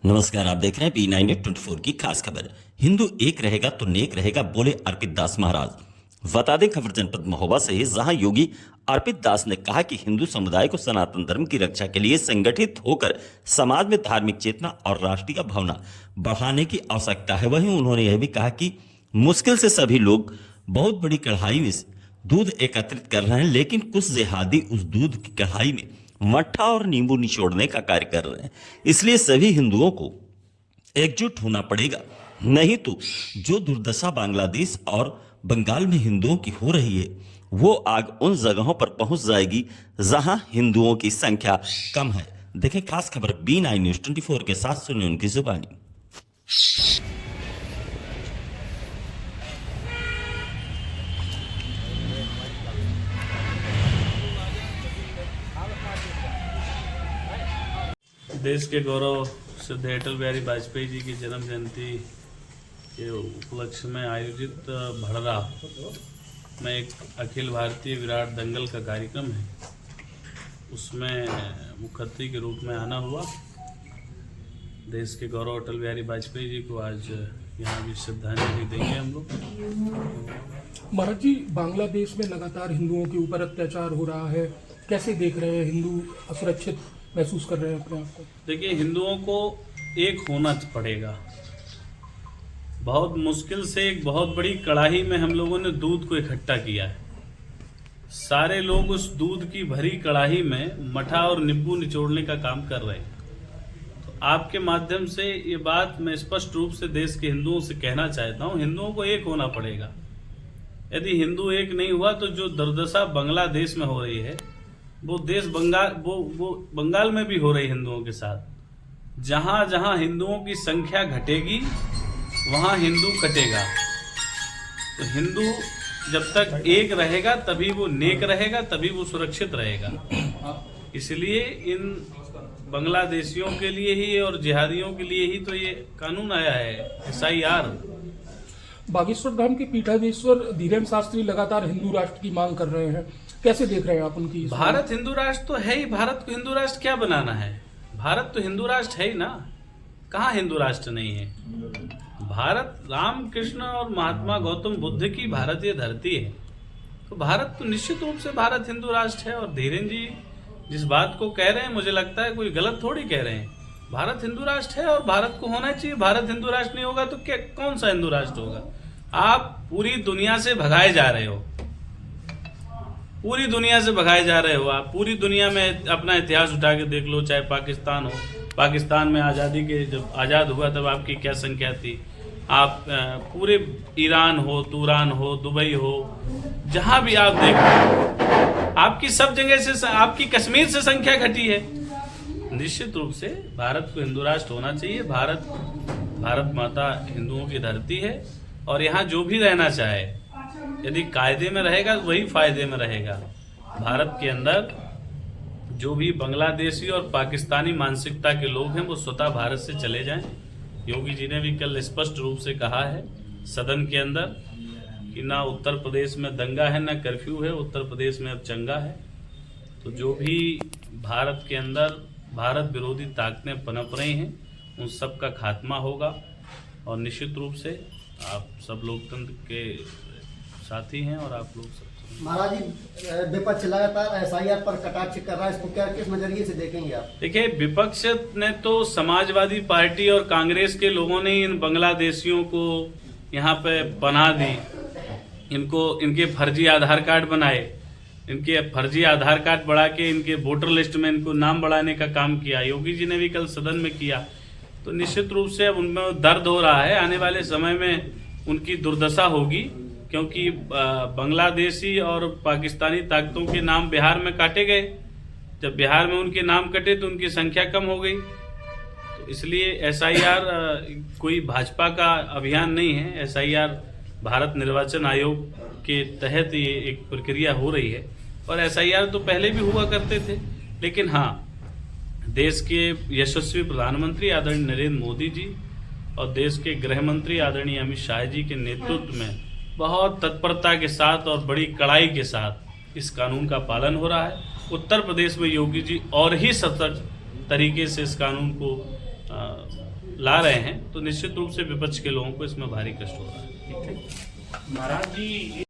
नमस्कार, आप देख रहे हैं B9 News 24 की खास खबर। हिंदू एक रहेगा तो नेक रहेगा, बोले अर्पित दास महाराज। बता दें खबर जनपद महोबा से है, जहां योगी अर्पित दास ने कहा कि हिंदू समुदाय को सनातन धर्म की रक्षा के लिए संगठित होकर समाज में धार्मिक चेतना और राष्ट्रीय भावना बढ़ाने की आवश्यकता है। वहीं उन्होंने यह भी कहा कि मुश्किल से सभी लोग बहुत बड़ी कढ़ाई में दूध एकत्रित कर रहे हैं, लेकिन कुछ जिहादी उस दूध की कढ़ाई में मट्ठा और नींबू निचोड़ने का कार्य कर रहे हैं। इसलिए सभी हिंदुओं को एकजुट होना पड़ेगा, नहीं तो जो दुर्दशा बांग्लादेश और बंगाल में हिंदुओं की हो रही है, वो आग उन जगहों पर पहुंच जाएगी जहां हिंदुओं की संख्या कम है। देखें खास खबर B9 News 24 के साथ, सुनिए उनकी जुबानी। देश के गौरव श्रद्धेय अटल बिहारी वाजपेयी जी की जन्म जयंती के उपलक्ष्य में आयोजित भड़रा में एक अखिल भारतीय विराट दंगल का कार्यक्रम है, उसमें मुख्य अतिथि के रूप में आना हुआ। देश के गौरव अटल बिहारी वाजपेयी जी को आज यहाँ भी श्रद्धांजलि देंगे हम लोग। महाराज जी, बांग्लादेश में लगातार हिंदुओं के ऊपर अत्याचार हो रहा है, कैसे देख रहे हैं? हिंदू असुरक्षित महसूस कर रहे हैं अपने आप को? देखिए, हिंदुओं को एक होना पड़ेगा। बहुत मुश्किल से एक बहुत बड़ी कढ़ाई में हम लोगों ने दूध को इकट्ठा किया है। सारे लोग उस दूध की भरी कढ़ाई में मठा और नींबू निचोड़ने का काम कर रहे हैं। तो आपके माध्यम से ये बात मैं स्पष्ट रूप से देश के हिंदुओं से कहना चाहता हूँ, हिंदुओं को एक होना पड़ेगा। यदि हिंदू एक नहीं हुआ तो जो दुर्दशा बांग्लादेश में हो रही है वो बंगाल में भी हो रही हिंदुओं के साथ। जहां जहां हिंदुओं की संख्या घटेगी वहां हिंदू कटेगा। तो हिंदू जब तक एक रहेगा तभी वो नेक रहेगा, तभी वो सुरक्षित रहेगा। इसलिए इन बांग्लादेशियों के लिए ही और जिहादियों के लिए ही तो ये कानून आया है, SIR। बागेश्वर धाम के पीठाधीश्वर धीरेन्द्र शास्त्री लगातार हिंदू राष्ट्र की मांग कर रहे हैं, कैसे देख रहे हैं आप उनकी? भारत हिंदू राष्ट्र तो है ही। भारत को हिंदू राष्ट्र क्या बनाना है? भारत तो हिंदू राष्ट्र है ही ना। कहाँ हिंदू राष्ट्र नहीं है? भारत राम कृष्ण और महात्मा गौतम बुद्ध की भारतीय धरती है। तो भारत तो निश्चित रूप से भारत हिंदू राष्ट्र है। और धीरेन्द्र जी जिस बात को कह रहे हैं, मुझे लगता है कोई गलत थोड़ी कह रहे हैं। भारत हिंदू राष्ट्र है और भारत को होना चाहिए। भारत हिंदू राष्ट्र नहीं होगा तो क्या, कौन सा हिंदू राष्ट्र होगा? आप पूरी दुनिया से भगाए जा रहे हो, पूरी दुनिया से भगाए जा रहे हो। आप पूरी दुनिया में अपना इतिहास उठा के देख लो, चाहे पाकिस्तान हो। पाकिस्तान में आज़ादी के जब आज़ाद हुआ तब आपकी क्या संख्या थी? आप पूरे ईरान हो, तुरान हो, दुबई हो, जहां भी आप देखो, आपकी सब जगह से, आपकी कश्मीर से संख्या घटी है। निश्चित रूप से भारत को हिंदू राष्ट्र होना चाहिए। भारत माता हिंदुओं की धरती है और यहाँ जो भी रहना चाहे, यदि कायदे में रहेगा वही फायदे में रहेगा। भारत के अंदर जो भी बांग्लादेशी और पाकिस्तानी मानसिकता के लोग हैं वो स्वतः भारत से चले जाएं। योगी जी ने भी कल स्पष्ट रूप से कहा है सदन के अंदर कि ना उत्तर प्रदेश में दंगा है, ना कर्फ्यू है, उत्तर प्रदेश में अब चंगा है। तो जो भी भारत के अंदर भारत विरोधी ताकतें पनप रही हैं, उन सब का खात्मा होगा। और निश्चित रूप से आप सब लोकतंत्र के साथी हैं और आप लोग सब। महाराज जी, विपक्ष लगातार SIR पर कटाक्ष कर रहा है, इसको क्या किस नजरिए से देखेंगे आप? देखिए, विपक्ष ने तो समाजवादी पार्टी और कांग्रेस के लोगों ने इन बांग्लादेशियों को यहाँ पे बना दी। इनके फर्जी आधार कार्ड बनाए, इनके फर्जी आधार कार्ड बढ़ा के इनके वोटर लिस्ट में इनको नाम बढ़ाने का काम किया। योगी जी ने भी कल सदन में किया। तो निश्चित रूप से अब उनमें दर्द हो रहा है। आने वाले समय में उनकी दुर्दशा होगी, क्योंकि बांग्लादेशी और पाकिस्तानी ताकतों के नाम बिहार में काटे गए। जब बिहार में उनके नाम कटे तो उनकी संख्या कम हो गई। तो इसलिए SIR कोई भाजपा का अभियान नहीं है। SIR भारत निर्वाचन आयोग के तहत ये एक प्रक्रिया हो रही है। और SIR तो पहले भी हुआ करते थे, लेकिन हाँ, देश के यशस्वी प्रधानमंत्री आदरणीय नरेंद्र मोदी जी और देश के गृह मंत्री आदरणीय अमित शाह जी के नेतृत्व में बहुत तत्परता के साथ और बड़ी कड़ाई के साथ इस कानून का पालन हो रहा है। उत्तर प्रदेश में योगी जी और ही सतर्क तरीके से इस कानून को ला रहे हैं तो निश्चित रूप से विपक्ष के लोगों को इसमें भारी कष्ट हो रहा है। महाराज जी